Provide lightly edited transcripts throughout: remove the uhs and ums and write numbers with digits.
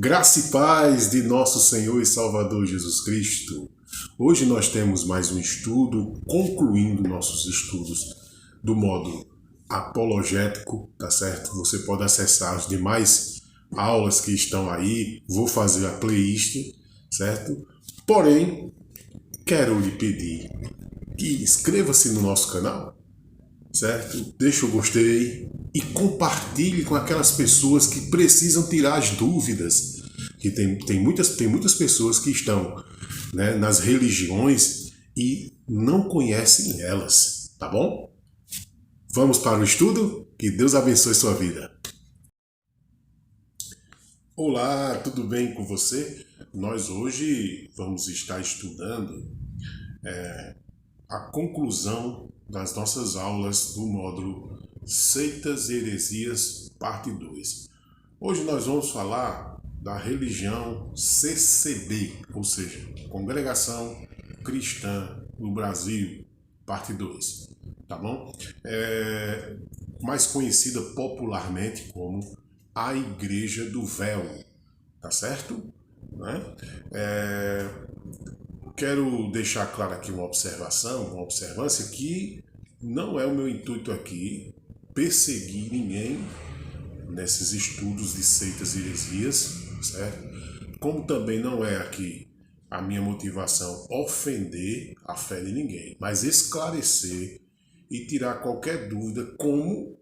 Graça e paz de nosso Senhor e Salvador Jesus Cristo. Hoje nós temos mais um estudo, concluindo nossos estudos do modo apologético, tá certo? Você pode acessar as demais aulas que estão aí, vou fazer a playlist, certo? Porém, quero lhe pedir que inscreva-se no nosso canal, certo? Deixe o gostei e compartilhe com aquelas pessoas que precisam tirar as dúvidas. Que tem muitas pessoas que estão, né, nas religiões e não conhecem elas, tá bom? Vamos para o estudo? Que Deus abençoe sua vida. Olá, tudo bem com você? Nós hoje vamos estar estudando a conclusão das nossas aulas do módulo Seitas e Heresias, parte 2. Hoje nós vamos falar da religião CCB, ou seja, Congregação Cristã do Brasil, parte 2, tá bom? Mais conhecida popularmente como a Igreja do Véu, tá certo? Né? Quero deixar claro aqui uma observância que não é o meu intuito aqui perseguir ninguém nesses estudos de seitas e heresias, certo? Como também não é aqui a minha motivação ofender a fé de ninguém, mas esclarecer e tirar qualquer dúvida como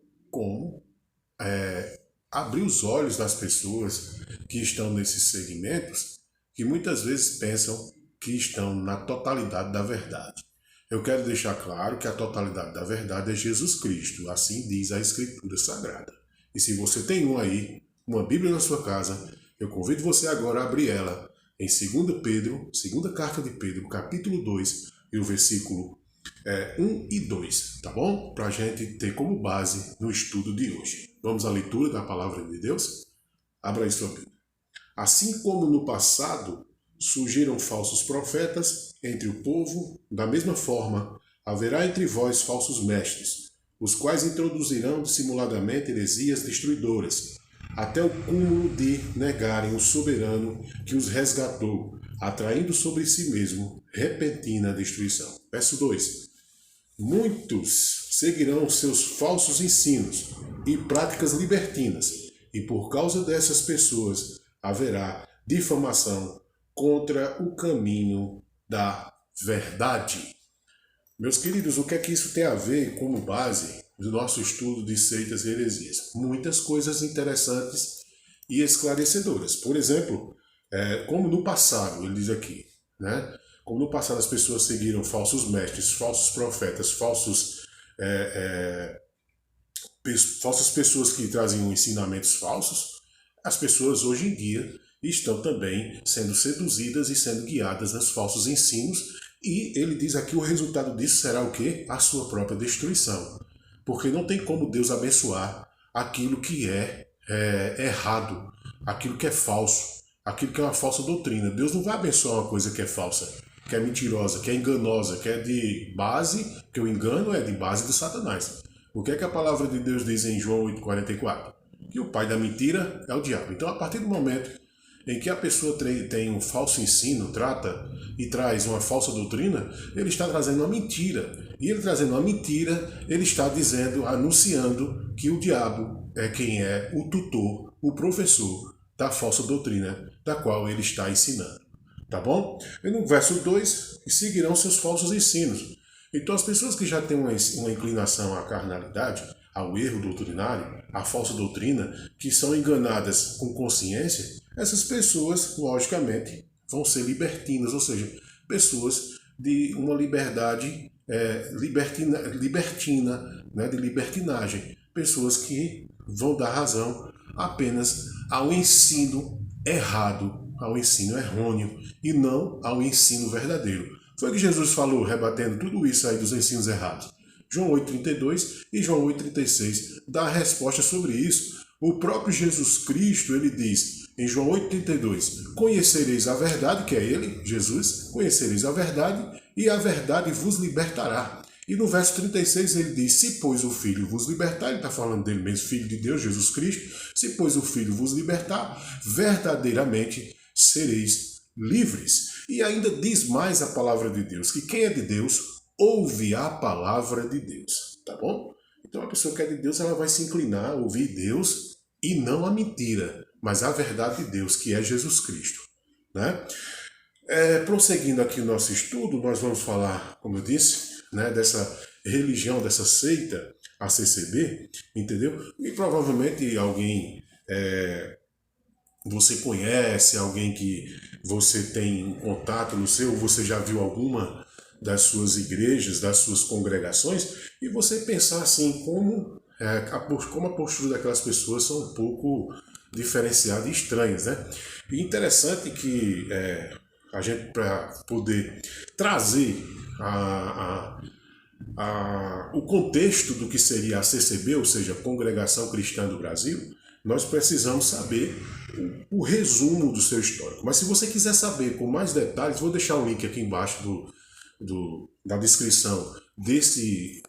abrir os olhos das pessoas que estão nesses segmentos, que muitas vezes pensam que estão na totalidade da verdade. Eu quero deixar claro que a totalidade da verdade é Jesus Cristo, assim diz a Escritura Sagrada. E se você tem uma Bíblia na sua casa, eu convido você agora a abrir ela em 2 Pedro, segunda carta de Pedro, capítulo 2, e o versículo 1 e 2, tá bom? Para a gente ter como base no estudo de hoje. Vamos à leitura da palavra de Deus? Abra aí sua Bíblia. Assim como no passado surgiram falsos profetas entre o povo, da mesma forma haverá entre vós falsos mestres, os quais introduzirão dissimuladamente heresias destruidoras, até o cúmulo de negarem o soberano que os resgatou, atraindo sobre si mesmo repentina destruição. Verso 2. Muitos seguirão seus falsos ensinos e práticas libertinas, e por causa dessas pessoas haverá difamação contra o caminho da verdade. Meus queridos, o que é que isso tem a ver como base do nosso estudo de seitas e heresias? Muitas coisas interessantes e esclarecedoras. Por exemplo, como no passado, ele diz aqui, né? Como no passado as pessoas seguiram falsos mestres, falsos profetas, falsas pessoas que traziam ensinamentos falsos, as pessoas hoje em dia estão também sendo seduzidas e sendo guiadas nos falsos ensinos. E ele diz aqui o resultado disso será o quê? A sua própria destruição. Porque não tem como Deus abençoar aquilo que é errado, aquilo que é falso, aquilo que é uma falsa doutrina. Deus não vai abençoar uma coisa que é falsa, que é mentirosa, que é enganosa, que é de base, que o engano é de base de Satanás. O que é que a palavra de Deus diz em João 8,44? Que o pai da mentira é o diabo. Então, a partir do momento em que a pessoa tem um falso ensino, trata e traz uma falsa doutrina, ele está trazendo uma mentira. E ele trazendo uma mentira, ele está dizendo, anunciando que o diabo é quem é o tutor, o professor da falsa doutrina, da qual ele está ensinando. Tá bom? E no verso 2, seguirão seus falsos ensinos. Então as pessoas que já têm uma inclinação à carnalidade, ao erro doutrinário, à falsa doutrina, que são enganadas com consciência, essas pessoas, logicamente, vão ser libertinas, ou seja, pessoas de uma liberdade libertina, né, de libertinagem, pessoas que vão dar razão apenas ao ensino errado, ao ensino errôneo, e não ao ensino verdadeiro. Foi o que Jesus falou, rebatendo tudo isso aí dos ensinos errados. João 8,32 e João 8,36 dá a resposta sobre isso. O próprio Jesus Cristo, ele diz em João 8,32, conhecereis a verdade, que é ele, Jesus, conhecereis a verdade, e a verdade vos libertará. E no verso 36 ele diz, se pois o Filho vos libertar, ele está falando dele mesmo, Filho de Deus, Jesus Cristo, se pois o Filho vos libertar, verdadeiramente sereis livres. E ainda diz mais a palavra de Deus, que quem é de Deus, ouve a palavra de Deus, tá bom? Então a pessoa que é de Deus, ela vai se inclinar a ouvir Deus e não a mentira, mas a verdade de Deus, que é Jesus Cristo, né? Prosseguindo aqui o nosso estudo, nós vamos falar, como eu disse, né, dessa religião, dessa seita, a CCB, entendeu? E provavelmente alguém você conhece, alguém que você tem contato no seu, você já viu alguma das suas igrejas, das suas congregações, e você pensar assim, como a postura daquelas pessoas são um pouco diferenciadas e estranhas, né? E interessante que a gente, para poder trazer o contexto do que seria a CCB, ou seja, a Congregação Cristã do Brasil, nós precisamos saber o resumo do seu histórico. Mas se você quiser saber com mais detalhes, vou deixar um link aqui embaixo da descrição desse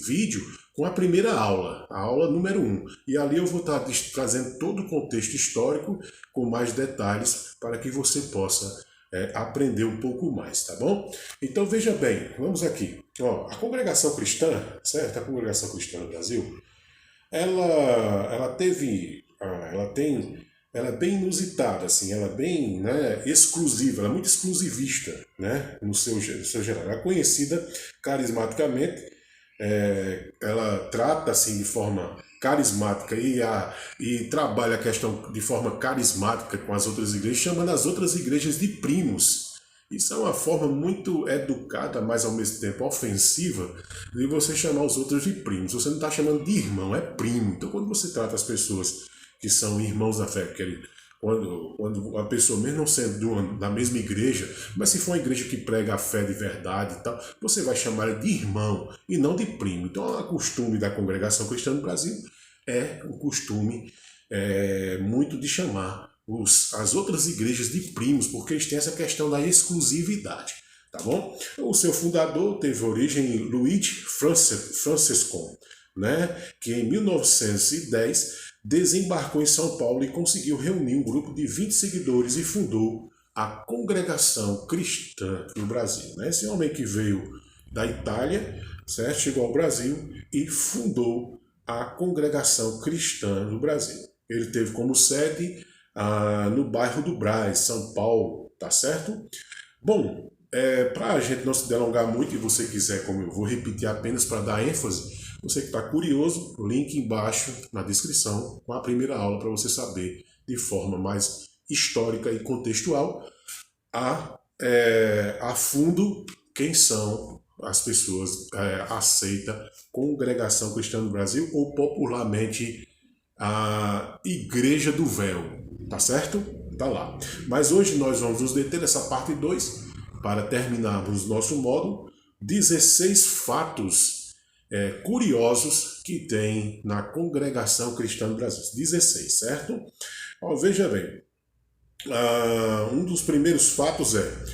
vídeo com a primeira aula, a aula número 1. E ali eu vou estar trazendo todo o contexto histórico com mais detalhes para que você possa aprender um pouco mais, tá bom? Então veja bem, vamos aqui. Ó, a congregação cristã, certo? A congregação cristã no Brasil, ela é bem inusitada, assim, ela é bem, né, exclusiva, ela é muito exclusivista, né, no seu geral. Ela é conhecida carismaticamente, ela trata assim de forma carismática e trabalha a questão de forma carismática com as outras igrejas, chamando as outras igrejas de primos. Isso é uma forma muito educada, mas ao mesmo tempo ofensiva, de você chamar os outros de primos. Você não está chamando de irmão, é primo. Então quando você trata as pessoas que são irmãos da fé, quando a pessoa, mesmo não sendo da mesma igreja, mas se for uma igreja que prega a fé de verdade e tal, você vai chamar ela de irmão e não de primo. Então, o costume da congregação cristã no Brasil é um costume muito de chamar as outras igrejas de primos, porque eles têm essa questão da exclusividade, tá bom? O seu fundador teve origem em Luigi Francescon, né, que em 1910 desembarcou em São Paulo e conseguiu reunir um grupo de 20 seguidores e fundou a Congregação Cristã no Brasil. Né? Esse homem que veio da Itália, certo? Chegou ao Brasil e fundou a Congregação Cristã no Brasil. Ele teve como sede no bairro do Brás, São Paulo, tá certo? Bom, para a gente não se delongar muito, e você quiser, como eu vou repetir apenas para dar ênfase, você que está curioso, link embaixo na descrição com a primeira aula para você saber de forma mais histórica e contextual a fundo quem são as pessoas aceita Congregação Cristã do Brasil, ou popularmente a Igreja do Véu, tá certo? Tá lá. Mas hoje nós vamos nos deter nessa parte 2 para terminarmos nosso módulo 16 fatos curiosos que tem na Congregação Cristã do Brasil. 16, certo? Veja bem, um dos primeiros fatos é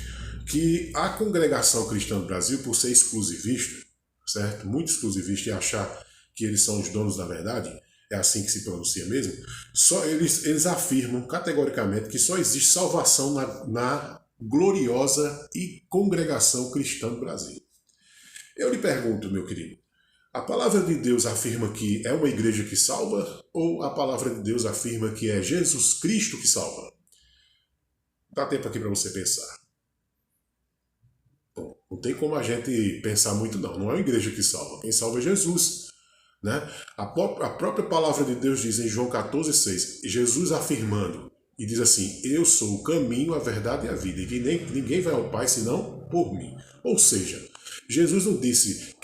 que a Congregação Cristã do Brasil, por ser exclusivista, certo? Muito exclusivista e achar que eles são os donos da verdade, é assim que se pronuncia mesmo, só eles afirmam categoricamente que só existe salvação na gloriosa e Congregação Cristã do Brasil. Eu lhe pergunto, meu querido, a palavra de Deus afirma que é uma igreja que salva, ou a palavra de Deus afirma que é Jesus Cristo que salva? Dá tempo aqui para você pensar. Bom, não tem como a gente pensar muito não. Não é uma igreja que salva. Quem salva é Jesus, né? A própria palavra de Deus diz em João 14,6, Jesus afirmando, e diz assim, eu sou o caminho, a verdade e a vida, e que ninguém vai ao Pai senão por mim. Ou seja, Jesus não disse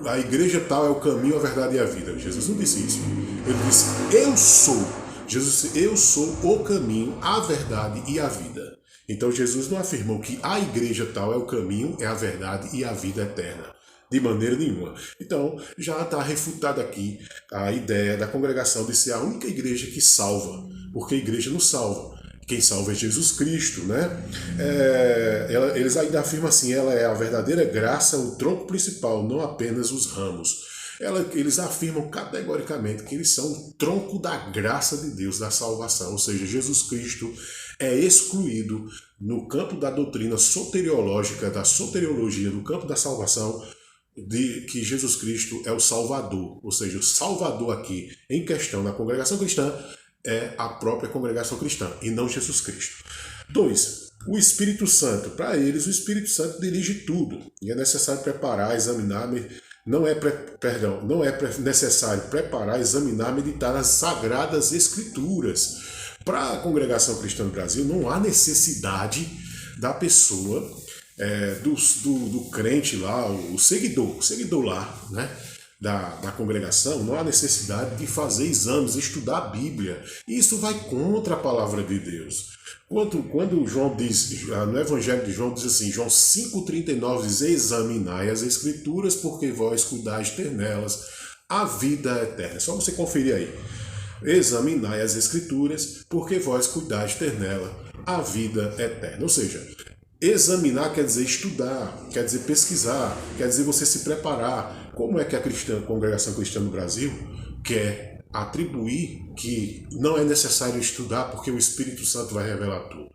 a igreja tal é o caminho, a verdade e a vida. Jesus não disse isso. Ele disse, eu sou. Jesus disse, eu sou o caminho, a verdade e a vida. Então Jesus não afirmou que a igreja tal é o caminho, é a verdade e a vida eterna. De maneira nenhuma. Então, já está refutada aqui a ideia da congregação de ser a única igreja que salva, porque a igreja não salva. Quem salva é Jesus Cristo, né? eles ainda afirmam assim, ela é a verdadeira graça, o tronco principal, não apenas os ramos. Eles afirmam categoricamente que eles são o tronco da graça de Deus, da salvação, ou seja, Jesus Cristo é excluído no campo da doutrina soteriológica, da soteriologia, do campo da salvação, de que Jesus Cristo é o Salvador, ou seja, o Salvador aqui em questão na congregação cristã é a própria congregação cristã e não Jesus Cristo. 2. O Espírito Santo. Para eles, o Espírito Santo dirige tudo e é necessário preparar, examinar, não é necessário preparar, examinar, meditar nas Sagradas Escrituras. Para a congregação cristã do Brasil, não há necessidade da pessoa, do crente lá, o seguidor lá, né, da congregação, não há necessidade de fazer exames, estudar a Bíblia. Isso vai contra a palavra de Deus. Quando João diz, no Evangelho de João diz assim, João 5,39 diz, examinai as Escrituras, porque vós cuidais ter nelas a vida eterna. É só você conferir aí. Examinai as Escrituras, porque vós cuidais ter nela a vida eterna. Ou seja, examinar quer dizer estudar, quer dizer pesquisar, quer dizer você se preparar. Como é que a congregação cristã no Brasil quer atribuir que não é necessário estudar porque o Espírito Santo vai revelar tudo?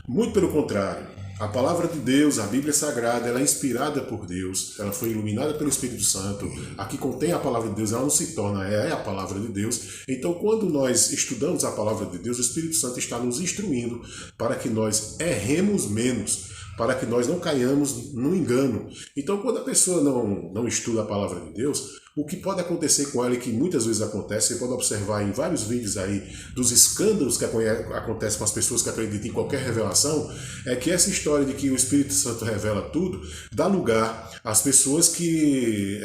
Muito pelo contrário. A palavra de Deus, a Bíblia Sagrada, ela é inspirada por Deus, ela foi iluminada pelo Espírito Santo. Aqui contém a palavra de Deus, ela não se torna, é a palavra de Deus. Então, quando nós estudamos a palavra de Deus, o Espírito Santo está nos instruindo para que nós erremos menos, para que nós não caiamos no engano. Então, quando a pessoa não estuda a palavra de Deus, o que pode acontecer com ela, e que muitas vezes acontece, você pode observar em vários vídeos aí dos escândalos que acontecem com as pessoas que acreditam em qualquer revelação, é que essa história de que o Espírito Santo revela tudo, dá lugar às pessoas que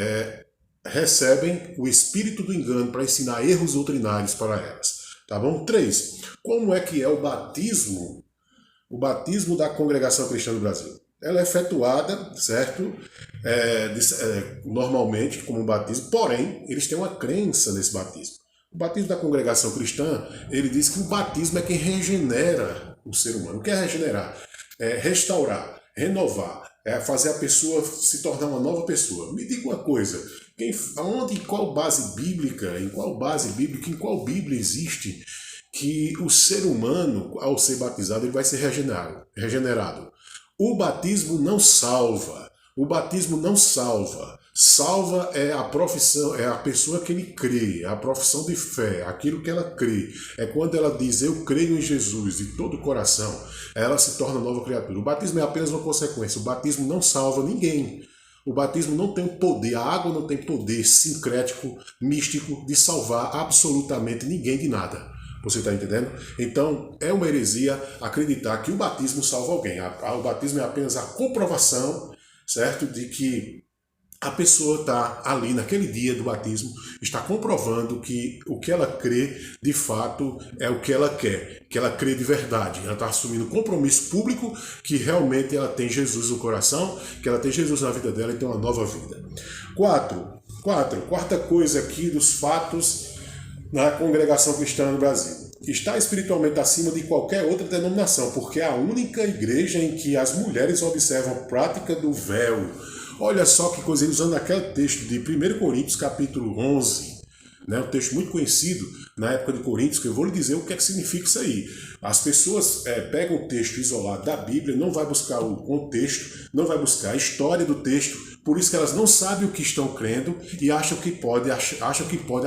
recebem o espírito do engano para ensinar erros doutrinários para elas. Tá bom? 3. Como é que é o batismo? O batismo da congregação cristã do Brasil. Ela é efetuada, certo? Normalmente como um batismo, porém, eles têm uma crença nesse batismo. O batismo da congregação cristã, ele diz que o batismo é quem regenera o ser humano. O que é regenerar? É restaurar, renovar, é fazer a pessoa se tornar uma nova pessoa. Me diga uma coisa, em qual Bíblia existe que o ser humano, ao ser batizado, ele vai ser regenerado? O batismo não salva. O batismo não salva. Salva é a profissão, é a pessoa que ele crê, é a profissão de fé, aquilo que ela crê. É quando ela diz, eu creio em Jesus de todo o coração, ela se torna nova criatura. O batismo é apenas uma consequência. O batismo não salva ninguém. O batismo não tem o poder, a água não tem poder sincrético, místico, de salvar absolutamente ninguém de nada. Você está entendendo? Então, é uma heresia acreditar que o batismo salva alguém. O batismo é apenas a comprovação, certo, de que a pessoa está ali naquele dia do batismo, está comprovando que o que ela crê, de fato, é o que ela quer, que ela crê de verdade. Ela está assumindo um compromisso público que realmente ela tem Jesus no coração, que ela tem Jesus na vida dela e tem uma nova vida. Quarta coisa aqui dos fatos na congregação cristã no Brasil. Está espiritualmente acima de qualquer outra denominação, porque é a única igreja em que as mulheres observam a prática do véu. Olha só que coisa, usando aquele texto de 1 Coríntios, capítulo 11, né, um texto muito conhecido na época de Coríntios, que eu vou lhe dizer o que é que significa isso aí. As pessoas pegam o texto isolado da Bíblia, não vai buscar o contexto, não vai buscar a história do texto, por isso que elas não sabem o que estão crendo e acham que pode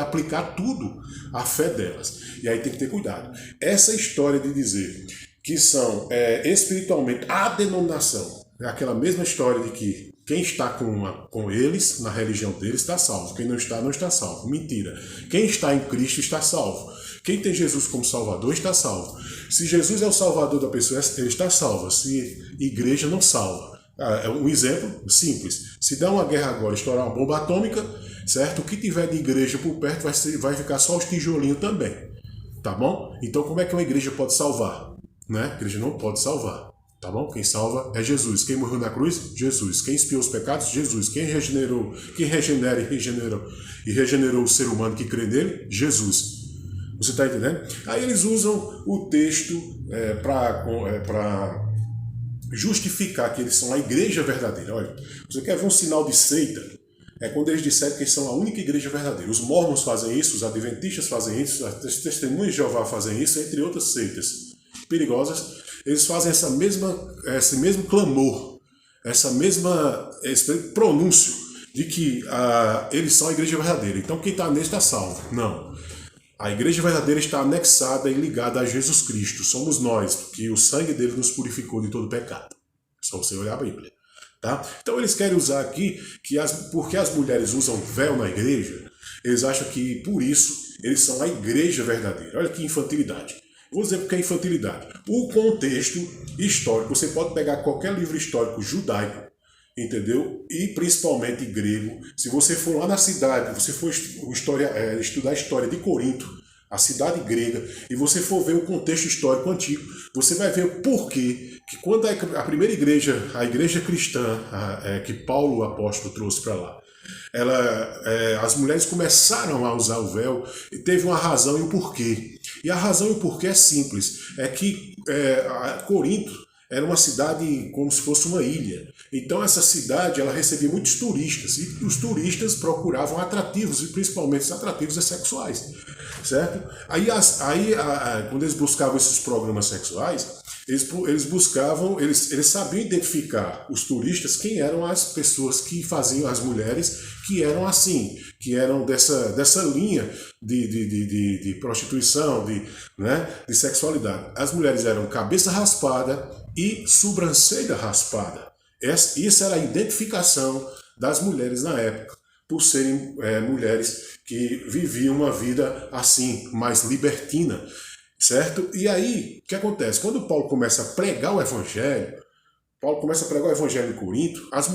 aplicar tudo à fé delas. E aí tem que ter cuidado. Essa história de dizer que são espiritualmente a denominação, é aquela mesma história de que quem está com eles, na religião deles, está salvo. Quem não está, não está salvo. Mentira. Quem está em Cristo está salvo. Quem tem Jesus como Salvador está salvo. Se Jesus é o Salvador da pessoa, ele está salvo. Se igreja não salva. Um exemplo simples. Se der uma guerra agora, estourar uma bomba atômica, certo? O que tiver de igreja por perto vai ficar só os tijolinhos também. Tá bom? Então como é que uma igreja pode salvar? Né? A igreja não pode salvar. Tá bom? Quem salva é Jesus. Quem morreu na cruz? Jesus. Quem expiou os pecados? Jesus. Quem regenera e regenerou o ser humano que crê nele? Jesus. Você está entendendo? Aí eles usam o texto para justificar que eles são a igreja verdadeira. Olha, você quer ver um sinal de seita? É quando eles disseram que eles são a única igreja verdadeira. Os mormons fazem isso, os adventistas fazem isso, as testemunhas de Jeová fazem isso, entre outras seitas perigosas. Eles fazem esse mesmo clamor, esse pronúncio de que eles são a igreja verdadeira. Então quem está neles está salvo. Não. A igreja verdadeira está anexada e ligada a Jesus Cristo. Somos nós, que o sangue dele nos purificou de todo pecado. Só você olhar a Bíblia. Tá? Então eles querem usar aqui, porque as mulheres usam véu na igreja, eles acham que por isso eles são a igreja verdadeira. Olha que infantilidade. Vou dizer porque é infantilidade. O contexto histórico, você pode pegar qualquer livro histórico judaico, entendeu? E principalmente grego. Se você for lá na cidade, você for estudar a história de Corinto, a cidade grega, e você for ver o contexto histórico antigo, você vai ver o porquê que quando a primeira igreja, a igreja cristã, que Paulo, o apóstolo, trouxe para lá, as mulheres começaram a usar o véu e teve uma razão e um porquê. E a razão e o porquê é simples, é que Corinto era uma cidade como se fosse uma ilha. Então essa cidade ela recebia muitos turistas e os turistas procuravam atrativos, e principalmente os atrativos sexuais, certo? Aí quando eles buscavam esses programas sexuais, eles sabiam identificar os turistas, quem eram as pessoas que faziam, as mulheres que eram assim, que eram dessa linha de prostituição, de sexualidade. As mulheres eram cabeça raspada e sobrancelha raspada. Isso era a identificação das mulheres na época, por serem mulheres que viviam uma vida assim, mais libertina, certo? E aí, o que acontece? Quando Paulo começa a pregar o evangelho em Corinto, as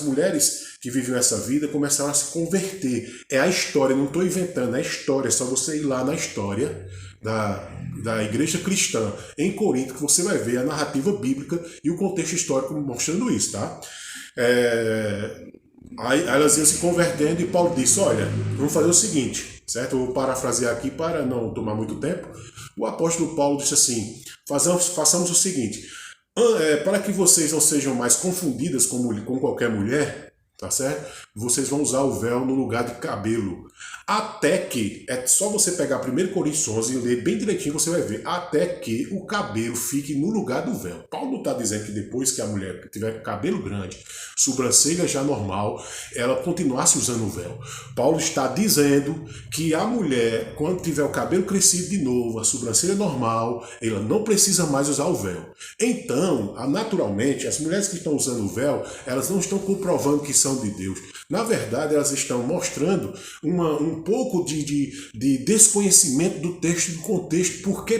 mulheres que viviam essa vida começaram a se converter. É a história, não estou inventando, é a história, é só você ir lá na história da igreja cristã em Corinto, que você vai ver a narrativa bíblica e o contexto histórico mostrando isso, tá? Aí elas iam se convertendo e Paulo disse, olha, vamos fazer o seguinte, certo? Eu vou parafrasear aqui para não tomar muito tempo. O apóstolo Paulo disse assim, façamos o seguinte, para que vocês não sejam mais confundidas com qualquer mulher, tá certo? Vocês vão usar o véu no lugar de cabelo. Até que, é só você pegar 1 Coríntios 11 e ler bem direitinho, você vai ver, até que o cabelo fique no lugar do véu. Paulo não está dizendo que depois que a mulher tiver cabelo grande, sobrancelha já normal, ela continuasse usando o véu. Paulo está dizendo que a mulher, quando tiver o cabelo crescido de novo, a sobrancelha normal, ela não precisa mais usar o véu. Então, naturalmente, as mulheres que estão usando o véu, elas não estão comprovando que são de Deus. Na verdade, elas estão mostrando um pouco de desconhecimento do texto, do contexto, porque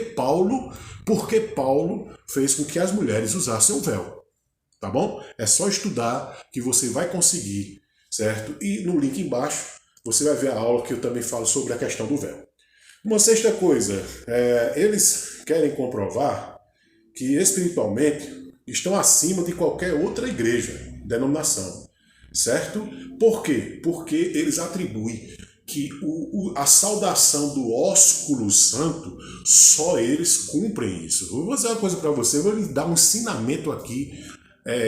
Paulo fez com que as mulheres usassem o véu. Tá bom? É só estudar que você vai conseguir, certo? E no link embaixo você vai ver a aula que eu também falo sobre a questão do véu. Uma sexta coisa, eles querem comprovar que espiritualmente estão acima de qualquer outra igreja, denominação. Certo? Por quê? Porque eles atribuem que a saudação do ósculo santo, só eles cumprem isso. Eu vou dizer uma coisa para você, eu vou lhe dar um ensinamento aqui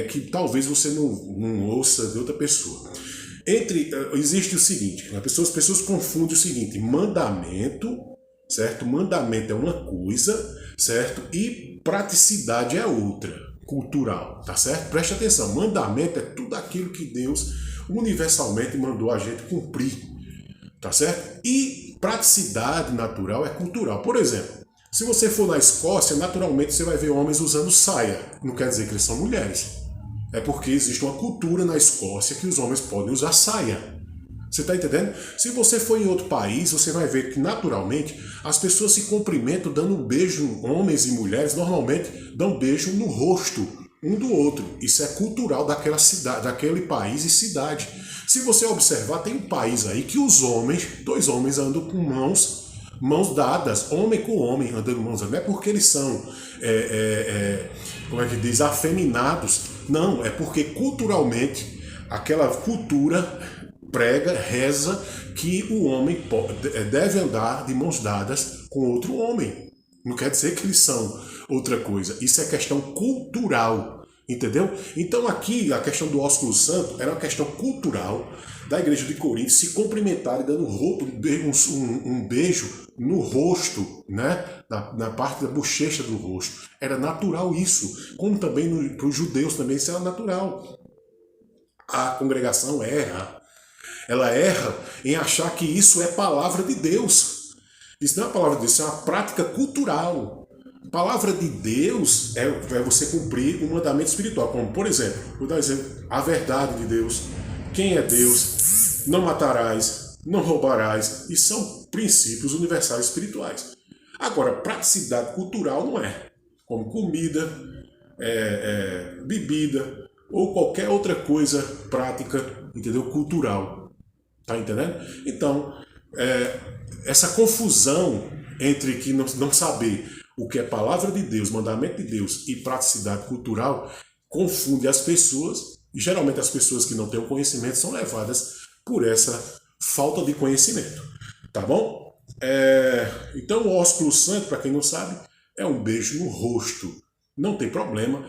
que talvez você não ouça de outra pessoa. Existe o seguinte, as pessoas confundem o seguinte, mandamento, certo? Mandamento é uma coisa, certo? E praticidade é outra. Cultural, tá certo? Preste atenção, mandamento é tudo aquilo que Deus universalmente mandou a gente cumprir, tá certo? E praticidade natural é cultural. Por exemplo, se você for na Escócia, naturalmente você vai ver homens usando saia. Não quer dizer que eles são mulheres. É porque existe uma cultura na Escócia que os homens podem usar saia. Você está entendendo? Se você for em outro país, você vai ver que naturalmente as pessoas se cumprimentam dando um beijo, homens e mulheres normalmente dão beijo no rosto um do outro. Isso é cultural daquela cidade, daquele país e cidade. Se você observar, tem um país aí que os homens, 2 homens andam com mãos dadas, homem com homem andando mãos dadas. Não é porque eles são, como é que diz, afeminados. Não, é porque culturalmente aquela cultura prega, reza que o homem deve andar de mãos dadas com outro homem. Não quer dizer que eles são outra coisa. Isso é questão cultural. Entendeu? Então aqui a questão do ósculo santo era uma questão cultural da igreja de Corinto se cumprimentar e dando um beijo no rosto, né? Na parte da bochecha do rosto. Era natural isso. Como também para os judeus também isso era natural. A congregação erra. Ela erra em achar que isso é palavra de Deus. Isso não é a palavra de Deus, isso é uma prática cultural. A palavra de Deus é você cumprir um mandamento espiritual. Como, por exemplo, vou dar um exemplo, a verdade de Deus. Quem é Deus? Não matarás, não roubarás. E são princípios universais espirituais. Agora, praticidade cultural não é. Como comida, bebida ou qualquer outra coisa prática, entendeu? Cultural. Tá entendendo? Então, essa confusão entre que não saber o que é palavra de Deus, mandamento de Deus e praticidade cultural confunde as pessoas e geralmente as pessoas que não têm o conhecimento são levadas por essa falta de conhecimento. Tá bom? Então o ósculo santo, para quem não sabe, é um beijo no rosto. Não tem problema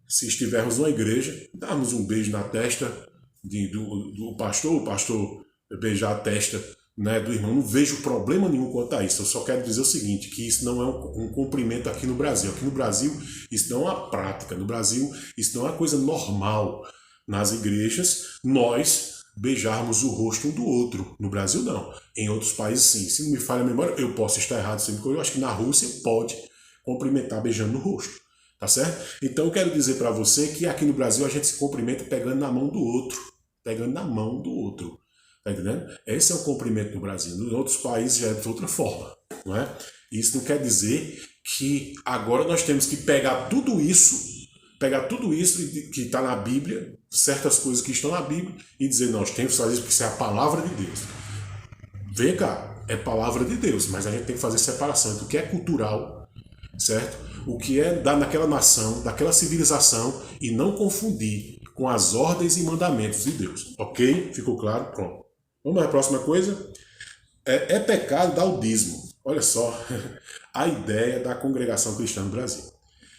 se estivermos numa igreja, darmos um beijo na testa do pastor, o pastor beijar a testa, né, do irmão. Não vejo problema nenhum quanto a isso. Eu só quero dizer o seguinte, que isso não é um cumprimento aqui no Brasil. Aqui no Brasil isso não é uma prática. No Brasil isso não é uma coisa normal. Nas igrejas nós beijarmos o rosto um do outro. No Brasil não. Em outros países sim. Se não me falha a memória, eu posso estar errado sempre, porque eu acho que na Rússia pode cumprimentar beijando no rosto. Tá certo? Então eu quero dizer para você que aqui no Brasil a gente se cumprimenta pegando na mão do outro. Pegando na mão do outro. Tá entendendo? Esse é o cumprimento no Brasil. Em outros países já é de outra forma. Não é? Isso não quer dizer que agora nós temos que pegar tudo isso que está na Bíblia, certas coisas que estão na Bíblia, e dizer, nós temos que fazer isso porque isso é a palavra de Deus. Vem cá, é palavra de Deus, mas a gente tem que fazer separação entre o que é cultural, certo? O que é daquela nação, daquela civilização, e não confundir com as ordens e mandamentos de Deus. Ok? Ficou claro? Pronto. Vamos à próxima coisa. É pecado dar o dízimo. Olha só a ideia da congregação cristã no Brasil.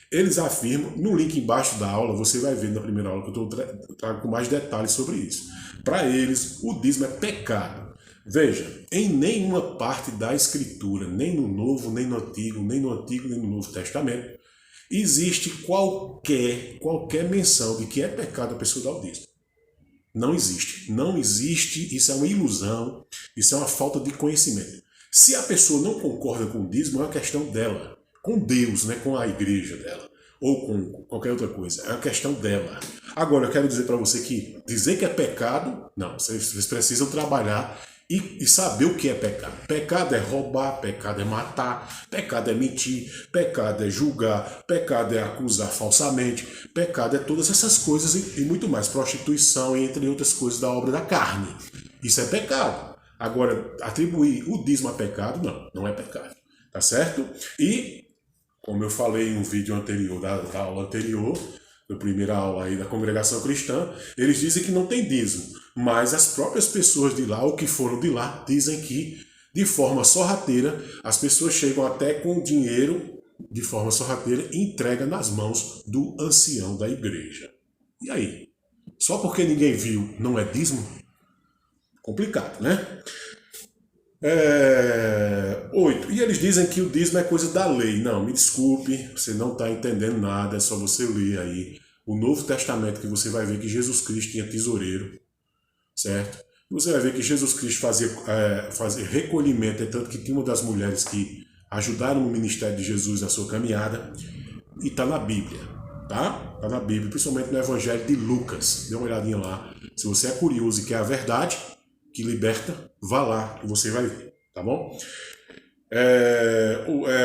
Eles afirmam, no link embaixo da aula, você vai ver na primeira aula que eu trago com mais detalhes sobre isso. Para eles, o dízimo é pecado. Veja, em nenhuma parte da Escritura, nem no Novo, nem no Antigo, nem no Novo Testamento, existe qualquer menção de que é pecado a pessoa dar o dízimo. Não existe. Não existe, isso é uma ilusão, isso é uma falta de conhecimento. Se a pessoa não concorda com o dízimo, é uma questão dela, com Deus, né, com a igreja dela, ou com qualquer outra coisa, é uma questão dela. Agora, eu quero dizer para você que dizer que é pecado, não, vocês precisam trabalhar e saber o que é pecado. Pecado é roubar, pecado é matar, pecado é mentir, pecado é julgar, pecado é acusar falsamente, pecado é todas essas coisas e muito mais. Prostituição, entre outras coisas da obra da carne. Isso é pecado. Agora, atribuir o dízimo a pecado, não é pecado. Tá certo? E, como eu falei em um vídeo anterior, da aula anterior, na primeira aula aí da congregação cristã, eles dizem que não tem dízimo, mas as próprias pessoas de lá, ou que foram de lá, dizem que, de forma sorrateira, as pessoas chegam até com dinheiro, de forma sorrateira, e entregam nas mãos do ancião da igreja. E aí? Só porque ninguém viu, não é dízimo? Complicado, né? 8. E eles dizem que o dízimo é coisa da lei. Não, me desculpe, você não está entendendo nada, é só você ler aí o Novo Testamento que você vai ver que Jesus Cristo tinha tesoureiro, certo? Você vai ver que Jesus Cristo fazia recolhimento, tanto que tinha uma das mulheres que ajudaram no ministério de Jesus na sua caminhada, e está na Bíblia, tá? Está na Bíblia, principalmente no Evangelho de Lucas. Dê uma olhadinha lá. Se você é curioso e quer a verdade que liberta, vá lá que você vai ver, tá bom?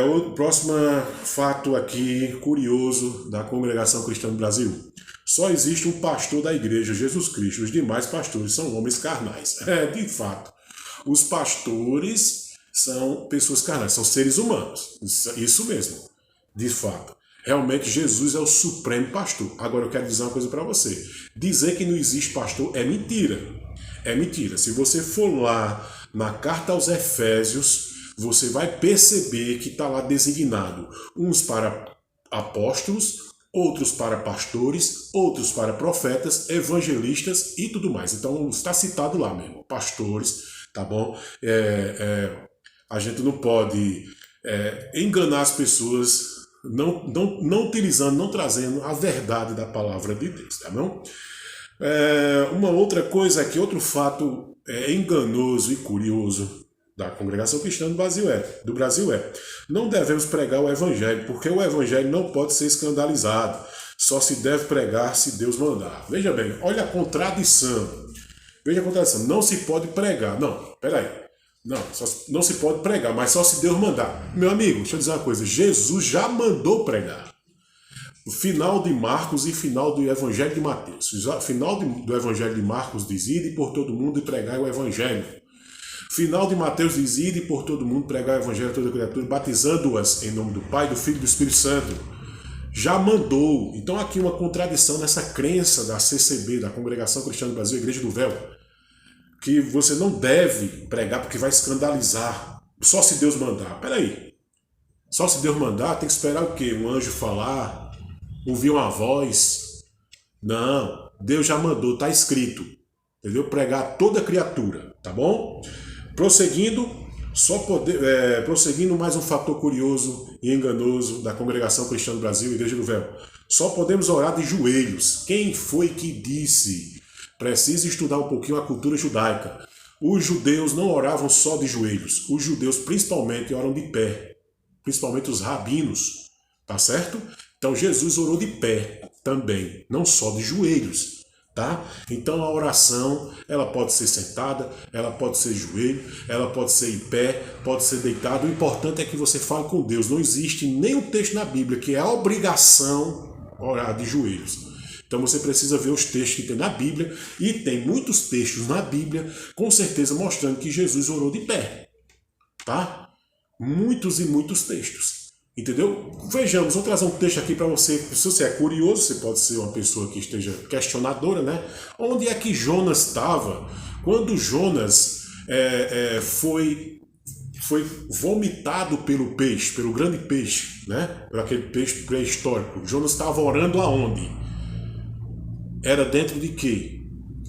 O próximo fato aqui, curioso, da congregação cristã do Brasil. Só existe um pastor da igreja, Jesus Cristo. Os demais pastores são homens carnais. De fato, os pastores são pessoas carnais, são seres humanos. Isso mesmo, de fato. Realmente Jesus é o supremo pastor. Agora eu quero dizer uma coisa para você. Dizer que não existe pastor é mentira. É mentira. Se você for lá na carta aos Efésios, você vai perceber que está lá designado uns para apóstolos, outros para pastores, outros para profetas, evangelistas e tudo mais. Então está citado lá mesmo, pastores, tá bom? A gente não pode enganar as pessoas, não utilizando, não trazendo a verdade da palavra de Deus, tá bom? Uma outra coisa aqui, outro fato enganoso e curioso da congregação cristã do Brasil não devemos pregar o evangelho, porque o evangelho não pode ser escandalizado, só se deve pregar se Deus mandar. Veja bem, olha a contradição. Não se pode pregar. Não, peraí. Não se pode pregar, mas só se Deus mandar. Meu amigo, deixa eu dizer uma coisa. Jesus já mandou pregar. O final de Marcos e final do Evangelho de Mateus. O final do Evangelho de Marcos diz: ide por todo mundo e pregai o Evangelho. Final de Mateus diz: ide por todo mundo pregar o Evangelho a toda criatura, batizando-as em nome do Pai, do Filho e do Espírito Santo. Já mandou. Então aqui uma contradição nessa crença da CCB, da Congregação Cristã do Brasil, Igreja do Véu, que você não deve pregar porque vai escandalizar. Só se Deus mandar. Peraí. Só se Deus mandar, tem que esperar o quê? Um anjo falar? Ouvir uma voz? Não. Deus já mandou, está escrito. Entendeu? Pregar a toda criatura, tá bom? Prosseguindo, prosseguindo mais um fator curioso e enganoso da Congregação Cristã do Brasil, Igreja do Véu. Só podemos orar de joelhos. Quem foi que disse? Precisa estudar um pouquinho a cultura judaica. Os judeus não oravam só de joelhos. Os judeus principalmente oram de pé. Principalmente os rabinos. Tá certo? Então Jesus orou de pé também, não só de joelhos. Tá? Então a oração, ela pode ser sentada, ela pode ser joelho, ela pode ser em pé, pode ser deitado. O importante é que você fale com Deus. Não existe nenhum texto na Bíblia que é a obrigação orar de joelhos. Então você precisa ver os textos que tem na Bíblia, e tem muitos textos na Bíblia, com certeza mostrando que Jesus orou de pé. Tá? Muitos e muitos textos. Entendeu? Vejamos, vou trazer um texto aqui para você. Se você é curioso, você pode ser uma pessoa que esteja questionadora, né? Onde é que Jonas estava quando Jonas foi vomitado pelo peixe, pelo grande peixe, né? Por aquele peixe pré-histórico? Jonas estava orando aonde? Era dentro de quê?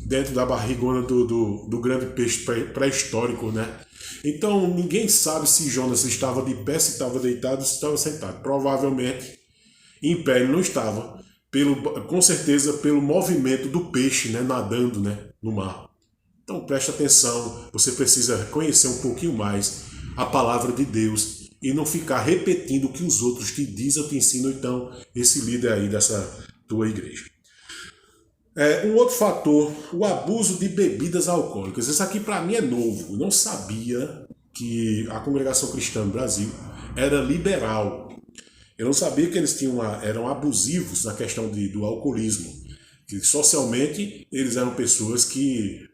Dentro da barrigona do grande peixe pré-histórico, né? Então ninguém sabe se Jonas estava de pé, se estava deitado, se estava sentado. Provavelmente em pé ele não estava, com certeza pelo movimento do peixe, né, nadando, né, no mar. Então preste atenção, você precisa conhecer um pouquinho mais a palavra de Deus e não ficar repetindo o que os outros te dizem ou te ensinam, então, esse líder aí dessa tua igreja. Um outro fator, o abuso de bebidas alcoólicas. Isso aqui para mim é novo. Eu não sabia que a Congregação Cristã do Brasil era liberal. Eu não sabia que eles eram abusivos na questão do alcoolismo. Que socialmente eles eram pessoas que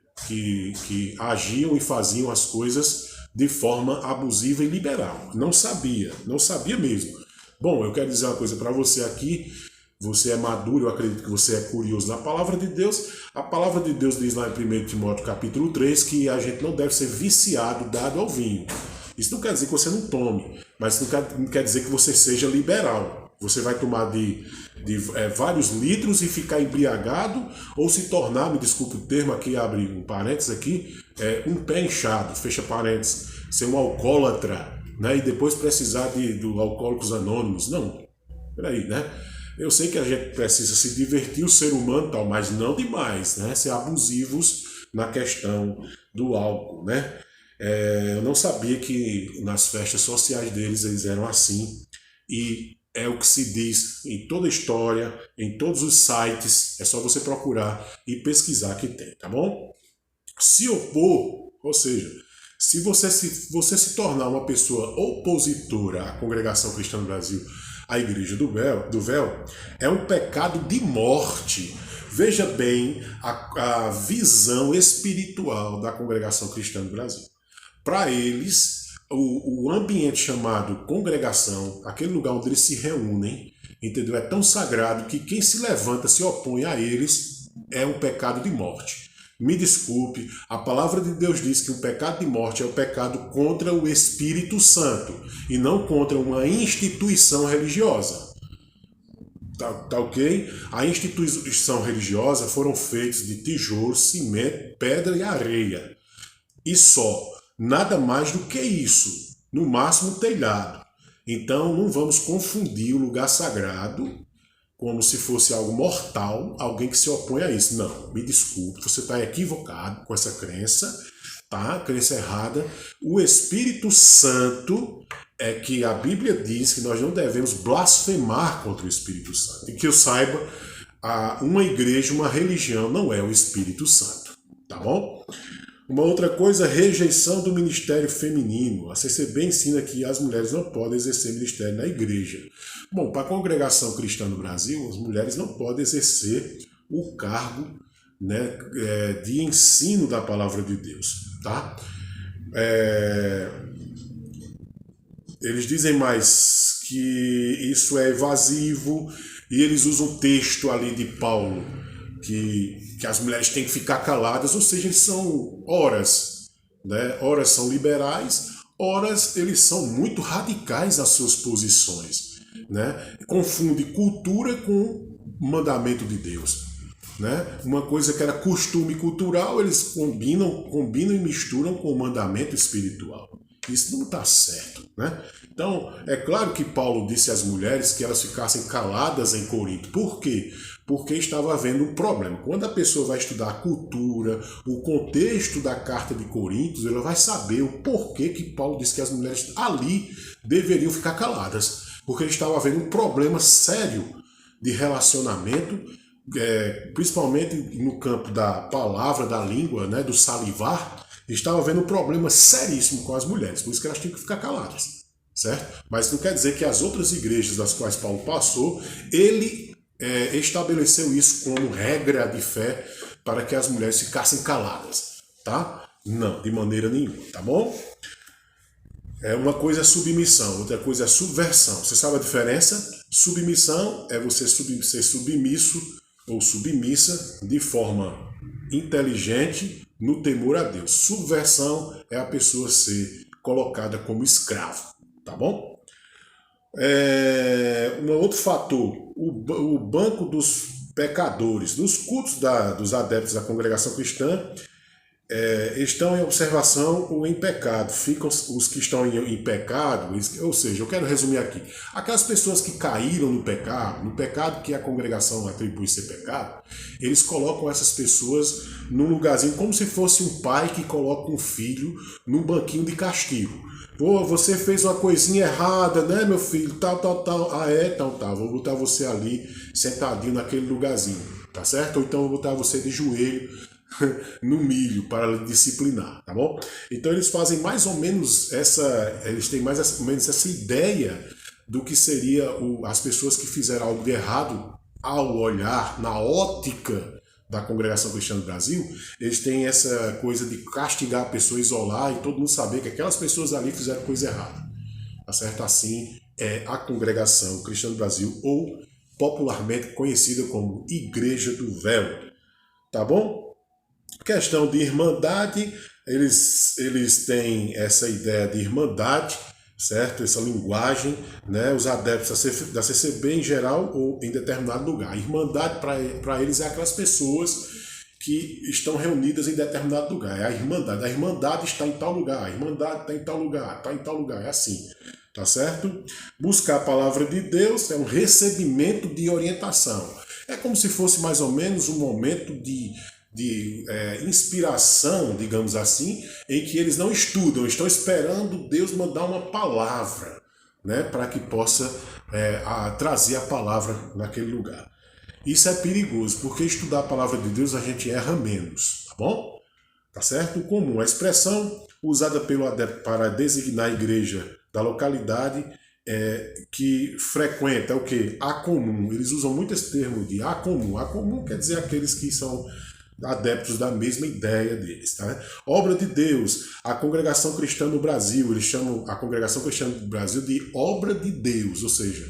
agiam e faziam as coisas de forma abusiva e liberal. Não sabia mesmo. Bom, eu quero dizer uma coisa para você aqui. Você é maduro, eu acredito que você é curioso na palavra de Deus. A palavra de Deus diz lá em 1 Timóteo capítulo 3 que a gente não deve ser viciado, dado ao vinho. Isso não quer dizer que você não tome, mas não quer dizer que você seja liberal. Você vai tomar de vários litros e ficar embriagado, ou se tornar, me desculpe o termo aqui, abre um parênteses aqui, um pé inchado, fecha parênteses, ser um alcoólatra, né? E depois precisar do Alcoólicos Anônimos. Não, peraí, né? Eu sei que a gente precisa se divertir, o ser humano tal, mas não demais, né? Ser abusivos na questão do álcool, né? Eu não sabia que nas festas sociais deles eles eram assim, e é o que se diz em toda a história, em todos os sites, é só você procurar e pesquisar que tem, tá bom? Se opor, ou seja, se você se tornar uma pessoa opositora à Congregação Cristã do Brasil, a Igreja do Véu, é um pecado de morte. Veja bem a visão espiritual da Congregação Cristã do Brasil. Para eles, o ambiente chamado congregação, aquele lugar onde eles se reúnem, entendeu? É tão sagrado que quem se levanta, se opõe a eles, é um pecado de morte. Me desculpe, a palavra de Deus diz que o pecado de morte é o pecado contra o Espírito Santo e não contra uma instituição religiosa. tá ok? A instituição religiosa foram feitas de tijolo, cimento, pedra e areia. E só. Nada mais do que isso. No máximo telhado. Então não vamos confundir o lugar sagrado como se fosse algo mortal, alguém que se opõe a isso. Não, me desculpe, você está equivocado com essa crença, tá? Crença errada. O Espírito Santo é que a Bíblia diz que nós não devemos blasfemar contra o Espírito Santo. E que eu saiba, uma igreja, uma religião não é o Espírito Santo, tá bom? Uma outra coisa, rejeição do ministério feminino. A CCB ensina que as mulheres não podem exercer ministério na igreja. Bom, para a congregação cristã no Brasil, as mulheres não podem exercer o cargo, né, de ensino da palavra de Deus, tá? Eles dizem mais que isso é evasivo e eles usam o texto ali de Paulo, que as mulheres têm que ficar caladas, ou seja, eles são horas, né? Horas são liberais, horas eles são muito radicais nas suas posições, né? Confunde cultura com mandamento de Deus, né? Uma coisa que era costume cultural, eles combinam e misturam com o mandamento espiritual. Isso não está certo, né? Então, é claro que Paulo disse às mulheres que elas ficassem caladas em Corinto. Por quê? Porque estava havendo um problema. Quando a pessoa vai estudar a cultura, o contexto da carta de Coríntios, ela vai saber o porquê que Paulo disse que as mulheres ali deveriam ficar caladas. Porque estava havendo um problema sério de relacionamento, principalmente no campo da palavra, da língua, né, do salivar. Estava havendo um problema seríssimo com as mulheres, por isso que elas tinham que ficar caladas, certo? Mas não quer dizer que as outras igrejas das quais Paulo passou, ele estabeleceu isso como regra de fé para que as mulheres ficassem caladas, tá? Não, de maneira nenhuma, tá bom? Uma coisa é submissão, outra coisa é subversão. Você sabe a diferença? Submissão é você ser submisso ou submissa de forma inteligente, no temor a Deus. Subversão é a pessoa ser colocada como escravo, tá bom? Um outro fator, o banco dos pecadores. Nos cultos dos adeptos da congregação cristã, estão em observação ou em pecado. Ficam os que estão em pecado, ou seja, eu quero resumir aqui. Aquelas pessoas que caíram no pecado que a congregação atribui ser pecado, eles colocam essas pessoas num lugarzinho como se fosse um pai que coloca um filho num banquinho de castigo. Pô, você fez uma coisinha errada, né, meu filho? Tal. Então tá, vou botar você ali sentadinho naquele lugarzinho, tá certo? Ou então vou botar você de joelho no milho para lhe disciplinar, tá bom? Então eles fazem mais ou menos eles têm mais ou menos essa ideia do que seria as pessoas que fizeram algo de errado ao olhar na ótica da Congregação Cristã do Brasil. Eles têm essa coisa de castigar a pessoa, isolar e todo mundo saber que aquelas pessoas ali fizeram coisa errada, tá certo? Assim é a Congregação Cristã do Brasil, ou popularmente conhecida como Igreja do Véu, tá bom? Questão de irmandade, eles têm essa ideia de irmandade, certo? Essa linguagem, né? Os adeptos da CCB em geral ou em determinado lugar. A irmandade para eles é aquelas pessoas que estão reunidas em determinado lugar. É a irmandade. A irmandade está em tal lugar, a irmandade está em tal lugar, está em tal lugar. É assim, tá certo? Buscar a palavra de Deus é um recebimento de orientação. É como se fosse mais ou menos um momento de inspiração, digamos assim, em que eles não estudam, estão esperando Deus mandar uma palavra, né, para que possa trazer a palavra naquele lugar. Isso é perigoso, porque estudar a palavra de Deus a gente erra menos, tá bom? Tá certo? O comum, a expressão usada pelo adepto para designar a igreja da localidade que frequenta o quê? A comum. Eles usam muito esse termo de a comum. A comum quer dizer aqueles que são adeptos da mesma ideia deles, tá? Obra de Deus, a Congregação Cristã no Brasil, eles chamam a Congregação Cristã do Brasil de obra de Deus, ou seja,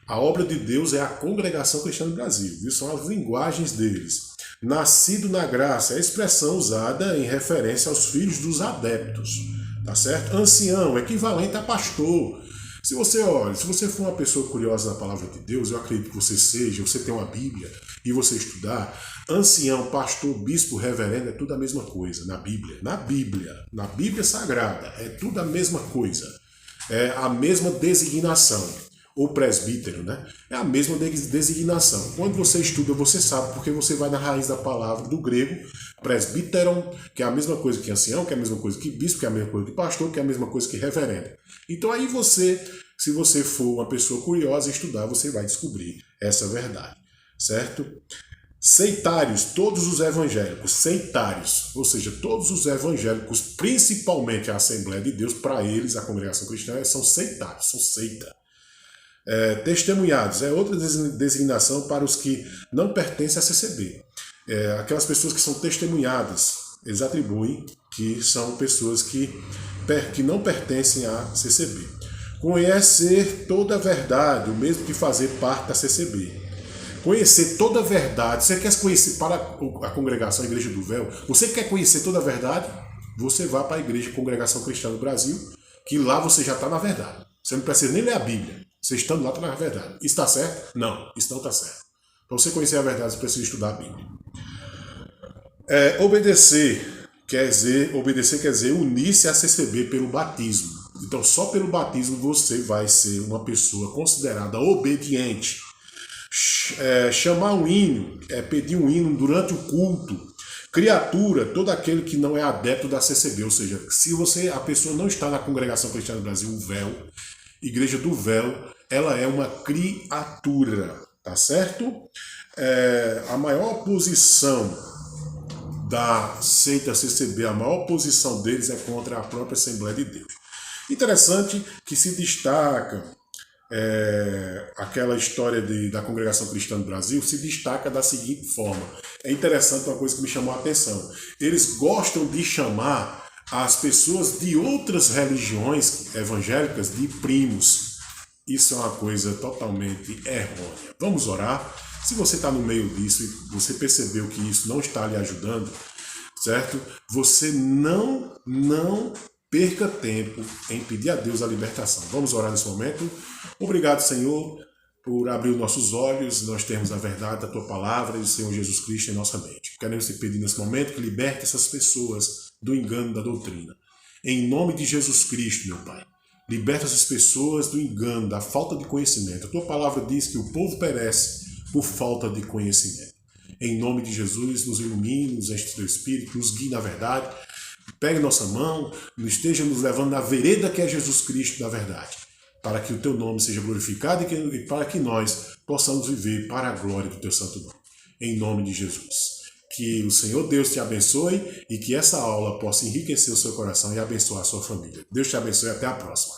a obra de Deus é a Congregação Cristã do Brasil, viu? São as linguagens deles. Nascido na graça, é a expressão usada em referência aos filhos dos adeptos, tá certo? Ancião, equivalente a pastor. Se você for uma pessoa curiosa na palavra de Deus, eu acredito que você tem uma Bíblia e você estudar, ancião, pastor, bispo, reverendo, é tudo a mesma coisa na Bíblia. Na Bíblia Sagrada, é tudo a mesma coisa. É a mesma designação. O presbítero, né? É a mesma designação. Quando você estuda, você sabe, porque você vai na raiz da palavra do grego, presbíteron, que é a mesma coisa que ancião, que é a mesma coisa que bispo, que é a mesma coisa que pastor, que é a mesma coisa que reverendo. Então aí se você for uma pessoa curiosa e estudar, você vai descobrir essa verdade, certo? Seitários, todos os evangélicos, seitários, ou seja, todos os evangélicos, principalmente a Assembleia de Deus, para eles, a congregação cristã, são seitários, são seita. Testemunhados é outra designação para os que não pertencem à CCB. Aquelas pessoas que são testemunhadas, eles atribuem que são pessoas que não pertencem à CCB. Conhecer toda a verdade, o mesmo que fazer parte da CCB. Conhecer toda a verdade, você quer conhecer para a congregação, a Igreja do Véu, você quer conhecer toda a verdade? Você vai para a Igreja Congregação Cristã do Brasil, que lá você já está na verdade. Você não precisa nem ler a Bíblia. Você estando lá está na verdade. Isso está certo? Não, isso não está certo. Para você conhecer a verdade, você precisa estudar a Bíblia. Obedecer quer dizer unir-se à CCB pelo batismo. Então, só pelo batismo você vai ser uma pessoa considerada obediente. Chamar um hino, pedir um hino durante o culto. Criatura, todo aquele que não é adepto da CCB, ou seja, se a pessoa não está na Congregação Cristã do Brasil, o véu, Igreja do Véu, ela é uma criatura, tá certo? A maior posição da seita CCB, a maior posição deles é contra a própria Assembleia de Deus. Interessante que se destaca aquela história da Congregação Cristã do Brasil, se destaca da seguinte forma. É interessante uma coisa que me chamou a atenção. Eles gostam de chamar as pessoas de outras religiões evangélicas de primos. Isso é uma coisa totalmente errônea. Vamos orar? Se você está no meio disso e você percebeu que isso não está lhe ajudando, certo? Você não perca tempo em pedir a Deus a libertação. Vamos orar nesse momento? Obrigado, Senhor, por abrir os nossos olhos, nós temos a verdade da Tua Palavra e do Senhor Jesus Cristo em nossa mente. Queremos te pedir nesse momento que liberte essas pessoas do engano da doutrina. Em nome de Jesus Cristo, meu Pai, liberta essas pessoas do engano, da falta de conhecimento. A Tua Palavra diz que o povo perece por falta de conhecimento. Em nome de Jesus, nos ilumine, nos enche do Teu Espírito, nos guie na verdade, pegue nossa mão, esteja nos levando na vereda que é Jesus Cristo da verdade, para que o Teu nome seja glorificado e para que nós possamos viver para a glória do Teu santo nome. Em nome de Jesus. Que o Senhor Deus te abençoe e que essa aula possa enriquecer o seu coração e abençoar a sua família. Deus te abençoe e até a próxima.